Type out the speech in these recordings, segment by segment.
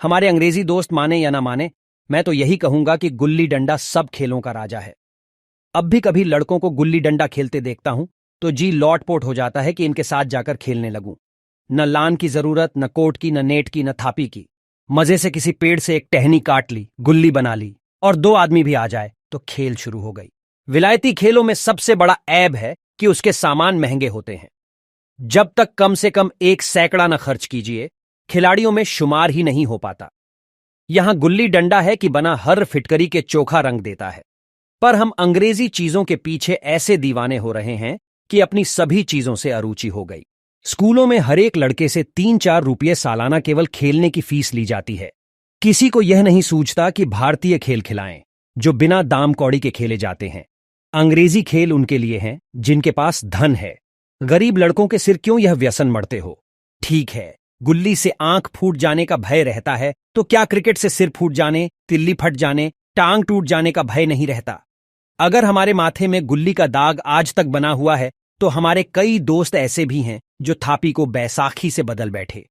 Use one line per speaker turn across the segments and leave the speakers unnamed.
हमारे अंग्रेजी दोस्त माने या ना माने, मैं तो यही कहूंगा कि गुल्ली डंडा सब खेलों का राजा है। अब भी कभी लड़कों को गुल्ली डंडा खेलते देखता हूं तो जी लौटपोट हो जाता है कि इनके साथ जाकर खेलने लगूं। न लान की जरूरत, न कोट की, न नेट की, न थापी की। मजे से किसी पेड़ से एक टहनी काट ली, गुल्ली बना ली, और 2 आदमी भी आ जाए तो खेल शुरू हो गई। विलायती खेलों में सबसे बड़ा ऐब है कि उसके सामान महंगे होते हैं। जब तक कम से कम 1 सैकड़ा न खर्च कीजिए, खिलाड़ियों में शुमार ही नहीं हो पाता। यहां गुल्ली डंडा है कि बना हर फिटकरी के चोखा रंग देता है। पर हम अंग्रेजी चीजों के पीछे ऐसे दीवाने हो रहे हैं कि अपनी सभी चीजों से अरुचि हो गई। स्कूलों में हर एक लड़के से 3-4 रुपये सालाना केवल खेलने की फीस ली जाती है। किसी को यह नहीं सूझता कि भारतीय खेल खिलाएं, जो बिना दाम कौड़ी के खेले जाते हैं। अंग्रेजी खेल उनके लिए हैं जिनके पास धन है। गरीब लड़कों के सिर क्यों यह व्यसन मढ़ते हो? ठीक है, गुल्ली से आंख फूट जाने का भय रहता है, तो क्या क्रिकेट से सिर फूट जाने, तिल्ली फट जाने, टांग टूट जाने का भय नहीं रहता? अगर हमारे माथे में गुल्ली का दाग आज तक बना हुआ है, तो हमारे कई दोस्त ऐसे भी हैं जो थापी को बैसाखी से बदल बैठे।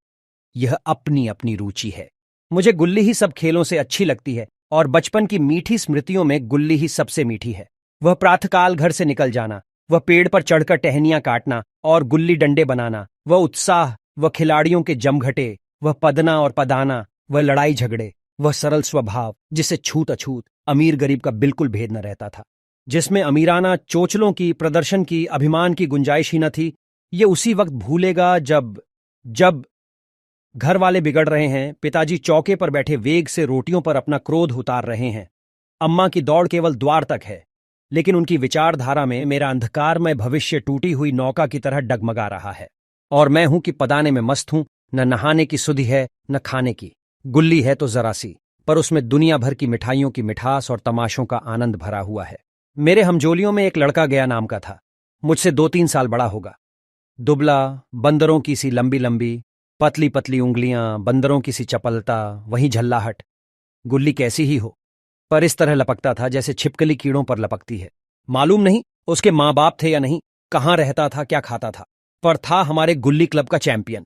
यह अपनी अपनी रुचि है। मुझे गुल्ली ही सब खेलों से अच्छी लगती है, और बचपन की मीठी स्मृतियों में गुल्ली ही सबसे मीठी है। वह प्रातःकाल घर से निकल जाना, वह पेड़ पर चढ़कर टहनियां काटना और गुल्ली डंडे बनाना, वह उत्साह, वह खिलाड़ियों के जमघटे, वह पदना और पदाना, वह लड़ाई झगड़े, वह सरल स्वभाव जिसे छूत अछूत अमीर गरीब का बिल्कुल भेद न रहता था, जिसमें अमीराना चोचलों की, प्रदर्शन की, अभिमान की गुंजाइश ही न थी। ये उसी वक्त भूलेगा जब घर वाले बिगड़ रहे हैं, पिताजी चौके पर बैठे वेग से रोटियों पर अपना क्रोध उतार रहे हैं, अम्मा की दौड़ केवल द्वार तक है, लेकिन उनकी विचारधारा में मेरा अंधकारमय भविष्य टूटी हुई नौका की तरह डगमगा रहा है। और मैं हूं कि पदाने में मस्त हूं, न नहाने की सुधि है, न खाने की। गुल्ली है तो जरा सी, पर उसमें दुनिया भर की मिठाइयों की मिठास और तमाशों का आनंद भरा हुआ है। मेरे हमजोलियों में एक लड़का गया नाम का था। मुझसे 2-3 साल बड़ा होगा। दुबला, बंदरों की सी लंबी लंबी, पतली पतली उंगलियां, बंदरों की सी चपलता, वहीं झल्लाहट। गुल्ली कैसी ही हो, पर इस तरह लपकता था जैसे छिपकली कीड़ों पर लपकती है। मालूम नहीं उसके माँ बाप थे या नहीं, कहाँ रहता था, क्या खाता था, पर था हमारे गुल्ली क्लब का चैंपियन।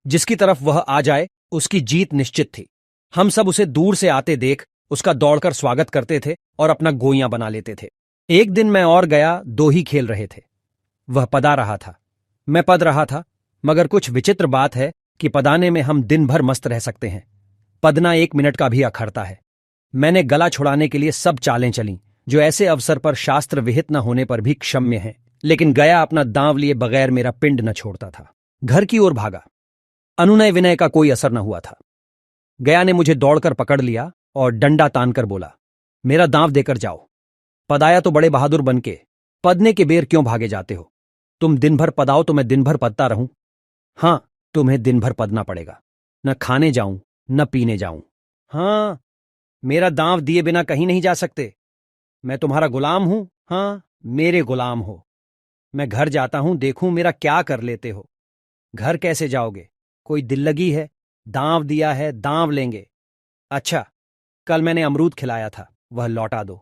जिसकी तरफ वह आ जाए उसकी जीत निश्चित थी। हम सब उसे दूर से आते देख उसका दौड़कर स्वागत करते थे और अपना गोइयां बना लेते थे। एक दिन मैं और गया, 2 ही खेल रहे थे। वह पदा रहा था, मैं पद रहा था, मगर कुछ विचित्र बात है कि पदाने में हम दिन भर मस्त रह सकते हैं, पदना 1 मिनट का भी अखरता है। मैंने गला छुड़ाने के लिए सब चालें चलीं, जो ऐसे अवसर पर शास्त्र विहित न होने पर भी क्षम्य हैं, लेकिन गया अपना दांव लिए बगैर मेरा पिंड न छोड़ता था। घर की ओर भागा। अनुनय विनय का कोई असर न हुआ था। गया ने मुझे दौड़कर पकड़ लिया और डंडा तानकर बोला, मेरा दांव देकर जाओ। पदाया तो बड़े बहादुर बनके, पदने के बेर क्यों भागे जाते हो? तुम दिन भर पदाओ तो मैं दिन भर पदता रहूं? हां, तुम्हें दिन भर पदना पड़ेगा। न खाने जाऊं, न पीने जाऊं। हां, मेरा दांव दिए बिना कहीं नहीं जा सकते। मैं तुम्हारा गुलाम हूं। हां, मेरे गुलाम हो। मैं घर जाता हूं, देखूं मेरा क्या कर लेते हो। घर कैसे जाओगे? कोई दिल लगी है? दांव दिया है, दांव लेंगे। अच्छा, कल मैंने अमरूद खिलाया था, वह लौटा दो।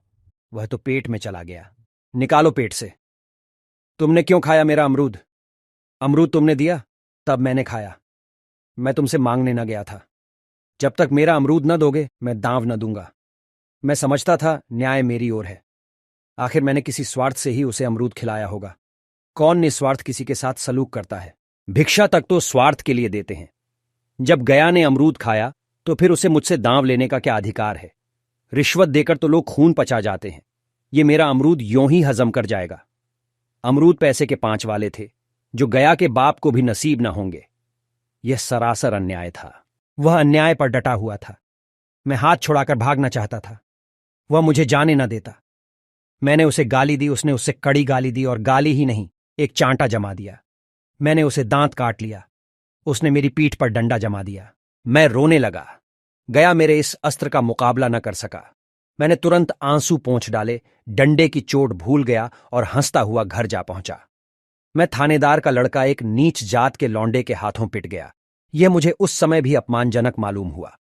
वह तो पेट में चला गया। निकालो पेट से। तुमने क्यों खाया मेरा अमरूद? अमरूद तुमने दिया, तब मैंने खाया। मैं तुमसे मांगने न गया था। जब तक मेरा अमरूद न दोगे, मैं दांव न दूंगा। मैं समझता था न्याय मेरी ओर है। आखिर मैंने किसी स्वार्थ से ही उसे अमरूद खिलाया होगा। कौन निस्वार्थ किसी के साथ सलूक करता है? भिक्षा तक तो स्वार्थ के लिए देते हैं। जब गया ने अमरूद खाया, तो फिर उसे मुझसे दांव लेने का क्या अधिकार है? रिश्वत देकर तो लोग खून पचा जाते हैं। ये मेरा अमरूद यों ही हजम कर जाएगा। अमरूद पैसे के 5 वाले थे, जो गया के बाप को भी नसीब न होंगे। यह सरासर अन्याय था। वह अन्याय पर डटा हुआ था। मैं हाथ छुड़ाकर भागना चाहता था। वह मुझे जाने न देता। मैंने उसे गाली दी, उसने उससे कड़ी गाली दी, और गाली ही नहीं, एक चांटा जमा दिया। मैंने उसे दांत काट लिया। उसने मेरी पीठ पर डंडा जमा दिया। मैं रोने लगा। गया मेरे इस अस्त्र का मुकाबला न कर सका। मैंने तुरंत आंसू पोंछ डाले, डंडे की चोट भूल गया और हंसता हुआ घर जा पहुंचा। मैं थानेदार का लड़का एक नीच जात के लौंडे के हाथों पिट गया। यह मुझे उस समय भी अपमानजनक मालूम हुआ,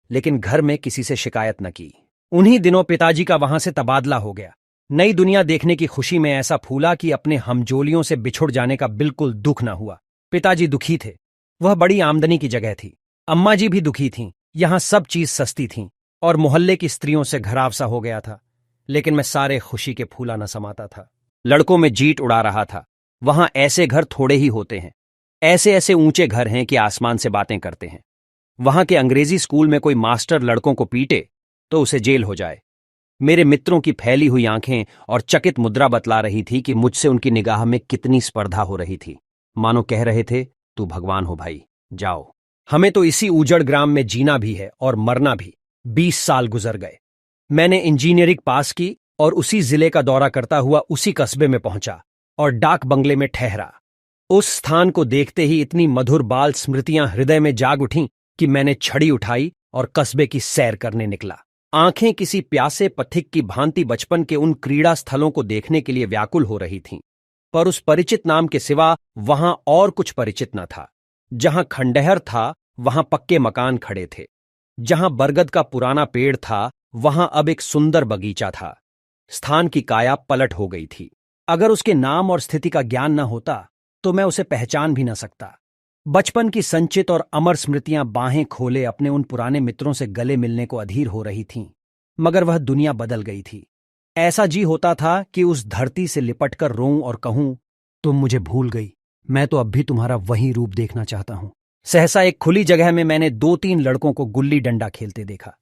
लेकिन घर में किसी से शिकायत न की। उन्हीं दिनों पिताजी का वहां से तबादला हो गया। नई दुनिया देखने की खुशी में ऐसा फूला कि अपने हमजोलियों से बिछुड़ जाने का बिल्कुल दुख न हुआ। पिताजी दुखी थे। वह बड़ी आमदनी की जगह थी। अम्मा जी भी दुखी थीं, यहां सब चीज सस्ती थी और मोहल्ले की स्त्रियों से घराव सा हो गया था, लेकिन मैं सारे खुशी के फूला न समाता था। लड़कों में जीट उड़ा रहा था। वहां ऐसे घर थोड़े ही होते हैं। ऐसे ऐसे ऊंचे घर हैं कि आसमान से बातें करते हैं। वहां के अंग्रेजी स्कूल में कोई मास्टर लड़कों को पीटे तो उसे जेल हो जाए। मेरे मित्रों की फैली हुई आंखें और चकित मुद्रा बतला रही थी कि मुझसे उनकी निगाह में कितनी स्पर्धा हो रही थी। मानो कह रहे थे, तू भगवान हो भाई, जाओ। हमें तो इसी उजड़ ग्राम में जीना भी है और मरना भी। 20 साल गुजर गए। मैंने इंजीनियरिंग पास की और उसी जिले का दौरा करता हुआ उसी कस्बे में पहुंचा और डाक बंगले में ठहरा। उस स्थान को देखते ही इतनी मधुर बाल स्मृतियां हृदय में जाग उठीं कि मैंने छड़ी उठाई और कस्बे की सैर करने निकला। आंखें किसी प्यासे पथिक की भांति बचपन के उन क्रीड़ा स्थलों को देखने के लिए व्याकुल हो रही थीं, पर उस परिचित नाम के सिवा वहां और कुछ परिचित न था। जहां खंडहर था वहां पक्के मकान खड़े थे। जहां बरगद का पुराना पेड़ था वहां अब एक सुंदर बगीचा था। स्थान की काया पलट हो गई थी। अगर उसके नाम और स्थिति का ज्ञान न होता तो मैं उसे पहचान भी न सकता। बचपन की संचित और अमर स्मृतियां बाहें खोले अपने उन पुराने मित्रों से गले मिलने को अधीर हो रही थीं, मगर वह दुनिया बदल गई थी। ऐसा जी होता था कि उस धरती से लिपटकर रोऊं और कहूं, तुम मुझे भूल गई, मैं तो अब भी तुम्हारा वही रूप देखना चाहता हूं। सहसा एक खुली जगह में मैंने 2-3 लड़कों को गुल्ली डंडा खेलते देखा।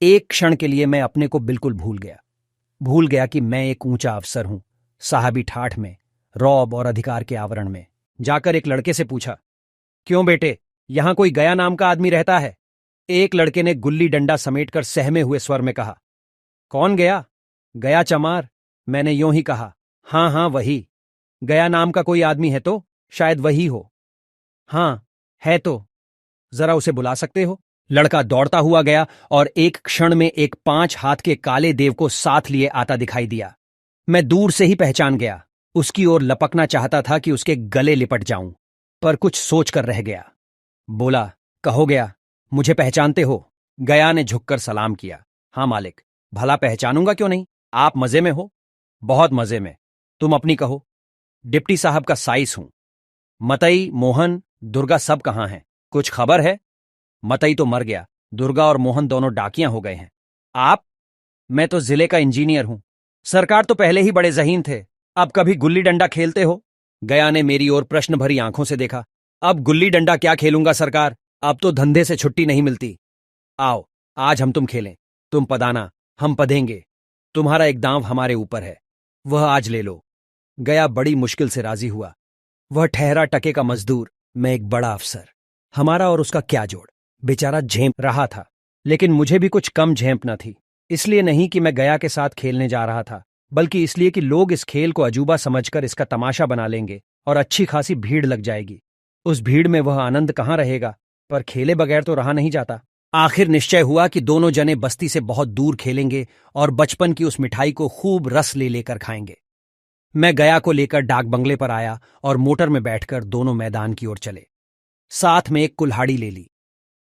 एक क्षण के लिए मैं अपने को बिल्कुल भूल गया कि मैं एक ऊंचा अफसर हूं, साहबी ठाठ में, रौब और अधिकार के आवरण में। जाकर एक लड़के से पूछा, क्यों बेटे, यहां कोई गया नाम का आदमी रहता है? एक लड़के ने गुल्ली डंडा समेटकर सहमे हुए स्वर में कहा, कौन गया? गया चमार। मैंने यूं ही कहा, हां हां वही। गया नाम का कोई आदमी है तो शायद वही हो। हां है तो जरा उसे बुला सकते हो? लड़का दौड़ता हुआ गया और एक क्षण में एक 5 हाथ के काले देव को साथ लिए आता दिखाई दिया। मैं दूर से ही पहचान गया। उसकी ओर लपकना चाहता था कि उसके गले लिपट जाऊं, पर कुछ सोच कर रह गया। बोला, कहो गया, मुझे पहचानते हो? गया ने झुककर सलाम किया। हां मालिक, भला पहचानूंगा क्यों नहीं, आप मजे में हो? बहुत मजे में। तुम अपनी कहो। डिप्टी साहब का साइस हूं। मतई, मोहन, दुर्गा सब कहां हैं? कुछ खबर है? मतई तो मर गया, दुर्गा और मोहन दोनों डाकियां हो गए हैं। आप? मैं तो जिले का इंजीनियर हूं। सरकार तो पहले ही बड़े ज़हीन थे, अब कभी गुल्ली डंडा खेलते हो? गया ने मेरी ओर प्रश्न भरी आंखों से देखा। अब गुल्ली डंडा क्या खेलूंगा सरकार, अब तो धंधे से छुट्टी नहीं मिलती। आओ, आज हम तुम खेलें। तुम पदाना, हम पदेंगे। तुम्हारा एक दांव हमारे ऊपर है, वह आज ले लो। गया बड़ी मुश्किल से राजी हुआ। वह ठहरा टके का मजदूर, मैं एक बड़ा अफसर। हमारा और उसका क्या जोड़? बेचारा झेंप रहा था, लेकिन मुझे भी कुछ कम झेंप न थी। इसलिए नहीं कि मैं गया के साथ खेलने जा रहा था, बल्कि इसलिए कि लोग इस खेल को अजूबा समझकर इसका तमाशा बना लेंगे और अच्छी खासी भीड़ लग जाएगी। उस भीड़ में वह आनंद कहाँ रहेगा, पर खेले बगैर तो रहा नहीं जाता। आखिर निश्चय हुआ कि दोनों जने बस्ती से बहुत दूर खेलेंगे और बचपन की उस मिठाई को खूब रस ले लेकर खाएंगे। मैं गया को लेकर डाक बंगले पर आया और मोटर में बैठकर दोनों मैदान की ओर चले। साथ में एक कुल्हाड़ी ले ली।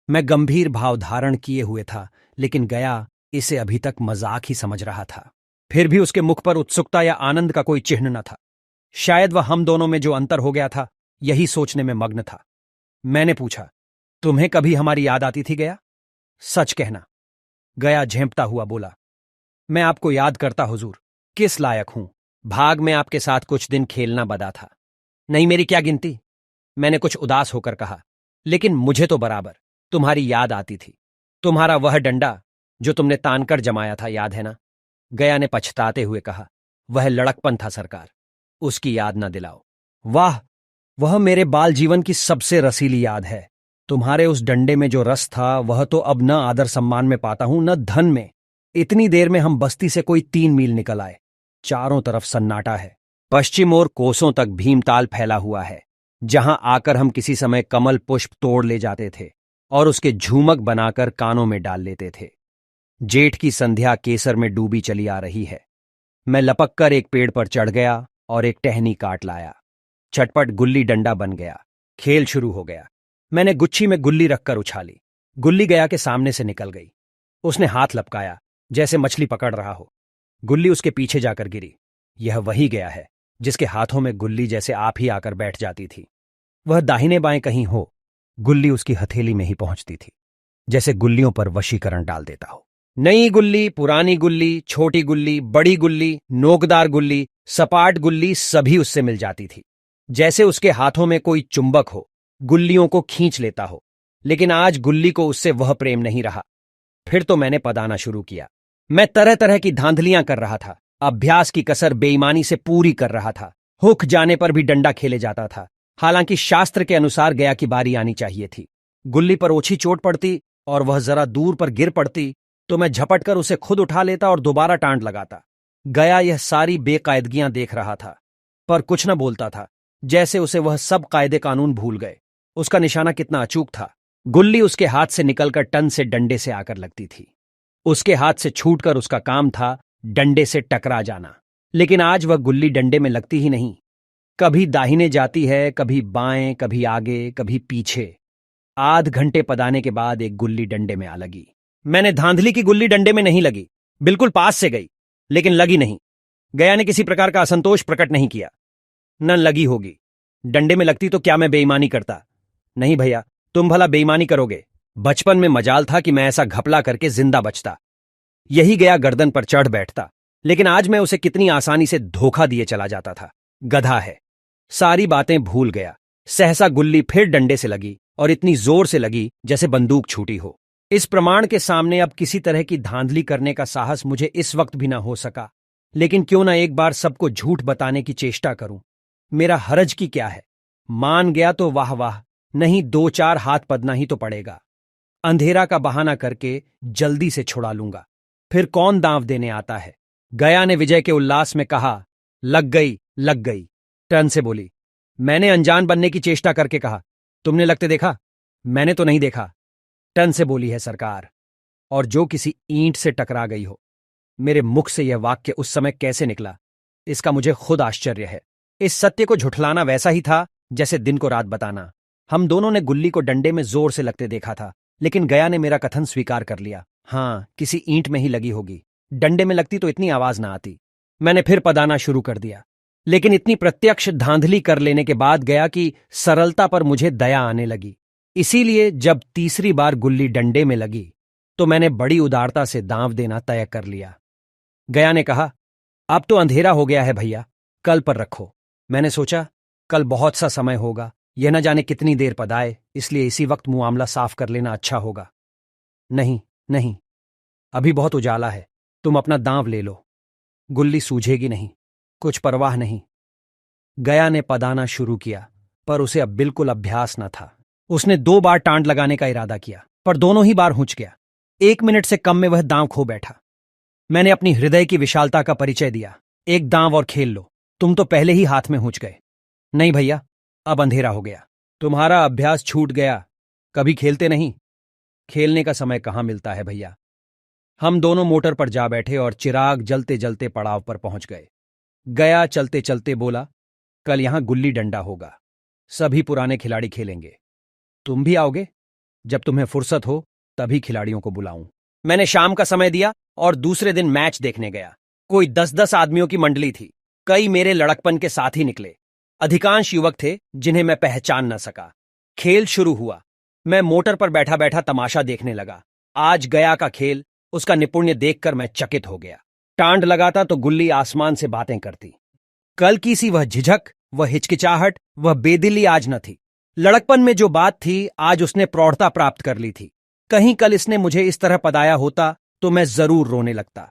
मैं गंभीर भाव धारण किए हुए था, लेकिन गया इसे अभी तक मजाक ही समझ रहा था। फिर भी उसके मुख पर उत्सुकता या आनंद का कोई चिन्ह न था। शायद वह हम दोनों में जो अंतर हो गया था, यही सोचने में मग्न था। मैंने पूछा, तुम्हें कभी हमारी याद आती थी गया? सच कहना। गया झेंपता हुआ बोला, मैं आपको याद करता हुजूर, किस लायक हूं। भाग में आपके साथ कुछ दिन खेलना बदा था। नहीं, मेरी क्या गिनती। मैंने कुछ उदास होकर कहा, लेकिन मुझे तो बराबर तुम्हारी याद आती थी। तुम्हारा वह डंडा जो तुमने तानकर जमाया था, याद है ना? गया ने पछताते हुए कहा, वह लड़कपन था सरकार, उसकी याद न दिलाओ। वाह, वह मेरे बाल जीवन की सबसे रसीली याद है। तुम्हारे उस डंडे में जो रस था वह तो अब न आदर सम्मान में पाता हूं, न धन में। इतनी देर में हम बस्ती से कोई 3 मील निकल आए। चारों तरफ सन्नाटा है। पश्चिम ओर कोसों तक भीमताल फैला हुआ है, जहां आकर हम किसी समय कमल पुष्प तोड़ ले जाते थे और उसके झूमक बनाकर कानों में डाल लेते थे। जेठ की संध्या केसर में डूबी चली आ रही है। मैं लपक कर एक पेड़ पर चढ़ गया और एक टहनी काट लाया। चटपट गुल्ली डंडा बन गया। खेल शुरू हो गया। मैंने गुच्छी में गुल्ली रखकर उछाली। गुल्ली गया के सामने से निकल गई। उसने हाथ लपकाया जैसे मछली पकड़ रहा हो। गुल्ली उसके पीछे जाकर गिरी। यह वही गया है जिसके हाथों में गुल्ली जैसे आप ही आकर बैठ जाती थी। वह दाहिने बाएं कहीं हो, गुल्ली उसकी हथेली में ही पहुंचती थी। जैसे गुल्लियों पर वशीकरण डाल देता हो। नई गुल्ली, पुरानी गुल्ली, छोटी गुल्ली, बड़ी गुल्ली, नोकदार गुल्ली, सपाट गुल्ली सभी उससे मिल जाती थी। जैसे उसके हाथों में कोई चुंबक हो, गुल्लियों को खींच लेता हो। लेकिन आज गुल्ली को उससे वह प्रेम नहीं रहा। फिर तो मैंने पदाना शुरू किया। मैं तरह तरह की धांधलियां कर रहा था। अभ्यास की कसर बेईमानी से पूरी कर रहा था। हुक जाने पर भी डंडा खेले जाता था। हालांकि शास्त्र के अनुसार गया की बारी आनी चाहिए थी। गुल्ली पर ओछी चोट पड़ती और वह जरा दूर पर गिर पड़ती तो मैं झपट कर उसे खुद उठा लेता और दोबारा टांड लगाता। गया यह सारी बेकायदगियां देख रहा था, पर कुछ न बोलता था, जैसे उसे वह सब कायदे कानून भूल गए। उसका निशाना कितना अचूक था। गुल्ली उसके हाथ से निकलकर टन से डंडे से आकर लगती थी। उसके हाथ से छूटकर उसका काम था डंडे से टकरा जाना। लेकिन आज वह गुल्ली डंडे में लगती ही नहीं। कभी दाहिने जाती है, कभी बाएं, कभी आगे, कभी पीछे। आध घंटे पदाने के बाद एक गुल्ली डंडे में आ लगी। मैंने धांधली की गुल्ली डंडे में नहीं लगी, बिल्कुल पास से गई, लेकिन लगी नहीं। गया ने किसी प्रकार का असंतोष प्रकट नहीं किया। न लगी होगी। डंडे में लगती तो क्या मैं बेईमानी करता? नहीं भैया, तुम भला बेईमानी करोगे? बचपन में मजाल था कि मैं ऐसा घपला करके जिंदा बचता। यही गया गर्दन पर चढ़ बैठता। लेकिन आज मैं उसे कितनी आसानी से धोखा दिए चला जाता था। गधा है। सारी बातें भूल गया। सहसा गुल्ली फिर डंडे से लगी और इतनी जोर से लगी जैसे बंदूक छूटी हो। इस प्रमाण के सामने अब किसी तरह की धांधली करने का साहस मुझे इस वक्त भी ना हो सका। लेकिन क्यों ना एक बार सबको झूठ बताने की चेष्टा करूं। मेरा हरज की क्या है? मान गया तो वाह वाह, नहीं 2-4 हाथ पदना ही तो पड़ेगा। अंधेरा का बहाना करके जल्दी से छुड़ा लूंगा। फिर कौन दांव देने आता है? गया ने विजय के उल्लास में कहा, लग गई, लग गई। टन से बोली, मैंने अनजान बनने की चेष्टा करके कहा, तुमने लगते देखा? मैंने तो नहीं देखा। टन से बोली है सरकार, और जो किसी ईंट से टकरा गई हो। मेरे मुख से यह वाक्य उस समय कैसे निकला, इसका मुझे खुद आश्चर्य है। इस सत्य को झुठलाना वैसा ही था जैसे दिन को रात बताना। हम दोनों ने गुल्ली को डंडे में जोर से लगते देखा था, लेकिन गया ने मेरा कथन स्वीकार कर लिया। हाँ, किसी ईंट में ही लगी होगी। डंडे में लगती तो इतनी आवाज ना आती। मैंने फिर पदाना शुरू कर दिया। लेकिन इतनी प्रत्यक्ष धांधली कर लेने के बाद गया कि सरलता पर मुझे दया आने लगी। इसीलिए जब तीसरी बार गुल्ली डंडे में लगी तो मैंने बड़ी उदारता से दांव देना तय कर लिया। गया ने कहा, अब तो अंधेरा हो गया है भैया, कल पर रखो। मैंने सोचा, कल बहुत सा समय होगा, यह न जाने कितनी देर पदाए, इसलिए इसी वक्त मामला साफ कर लेना अच्छा होगा। नहीं नहीं, अभी बहुत उजाला है, तुम अपना दांव ले लो, गुल्ली सूझेगी नहीं, कुछ परवाह नहीं। गया ने पदाना शुरू किया, पर उसे अब बिल्कुल अभ्यास न था। उसने 2 बार टांड लगाने का इरादा किया, पर दोनों ही बार हुंच गया। 1 मिनट से कम में वह दांव खो बैठा। मैंने अपनी हृदय की विशालता का परिचय दिया। एक दांव और खेल लो, तुम तो पहले ही हाथ में हुंच गए। नहीं भैया, अब अंधेरा हो गया, तुम्हारा अभ्यास छूट गया। कभी खेलते नहीं? खेलने का समय कहाँ मिलता है भैया। हम दोनों मोटर पर जा बैठे और चिराग जलते जलते पड़ाव पर पहुंच गए। गया चलते चलते बोला, कल यहां गुल्ली डंडा होगा, सभी पुराने खिलाड़ी खेलेंगे। तुम भी आओगे? जब तुम्हें फुर्सत हो तभी खिलाड़ियों को बुलाऊं। मैंने शाम का समय दिया और दूसरे दिन मैच देखने गया। कोई 10-10 आदमियों की मंडली थी। कई मेरे लड़कपन के साथ ही निकले। अधिकांश युवक थे जिन्हें मैं पहचान न सका। खेल शुरू हुआ। मैं मोटर पर बैठा बैठा तमाशा देखने लगा। आज गया का खेल, उसका निपुण्य देखकर मैं चकित हो गया। टांड लगाता तो गुल्ली आसमान से बातें करती। कल की सी वह झिझक, वह हिचकिचाहट, वह बेदिली आज न थी। लड़कपन में जो बात थी आज उसने प्रौढ़ता प्राप्त कर ली थी। कहीं कल इसने मुझे इस तरह पदाया होता तो मैं जरूर रोने लगता।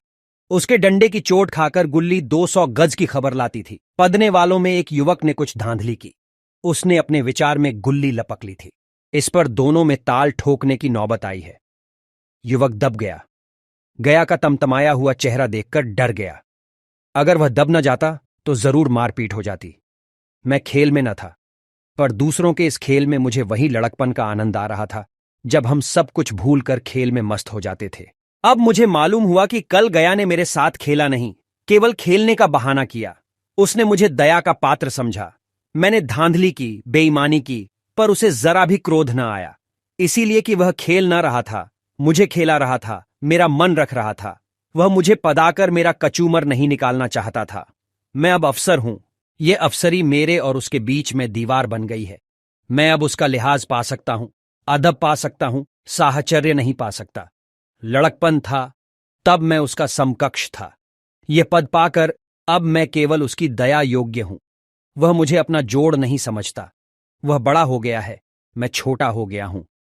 उसके डंडे की चोट खाकर गुल्ली 200 गज की खबर लाती थी। पदने वालों में एक युवक ने कुछ धांधली की। उसने अपने विचार में गुल्ली लपक ली थी। इस पर दोनों में ताल ठोकने की नौबत आई है। युवक दब गया। गया का तमतमाया हुआ चेहरा देखकर डर गया। अगर वह दब न जाता तो जरूर मारपीट हो जाती। मैं खेल में न था, पर दूसरों के इस खेल में मुझे वही लड़कपन का आनंद आ रहा था जब हम सब कुछ भूलकर खेल में मस्त हो जाते थे। अब मुझे मालूम हुआ कि कल गया ने मेरे साथ खेला नहीं, केवल खेलने का बहाना किया। उसने मुझे दया का पात्र समझा। मैंने धांधली की, बेईमानी की, पर उसे जरा भी क्रोध न आया। इसीलिए कि वह खेल न रहा था, मुझे खेला रहा था, मेरा मन रख रहा था। वह मुझे पदाकर मेरा कचूमर नहीं निकालना चाहता था। मैं अब अफसर हूं। ये अफसरी मेरे और उसके बीच में दीवार बन गई है। मैं अब उसका लिहाज पा सकता हूं, अदब पा सकता हूं, साहचर्य नहीं पा सकता। लड़कपन था, तब मैं उसका समकक्ष था। यह पद पाकर अब मैं केवल उसकी दया योग्य हूं। वह मुझे अपना जोड़ नहीं समझता। वह बड़ा हो गया है, मैं छोटा हो गया हूं।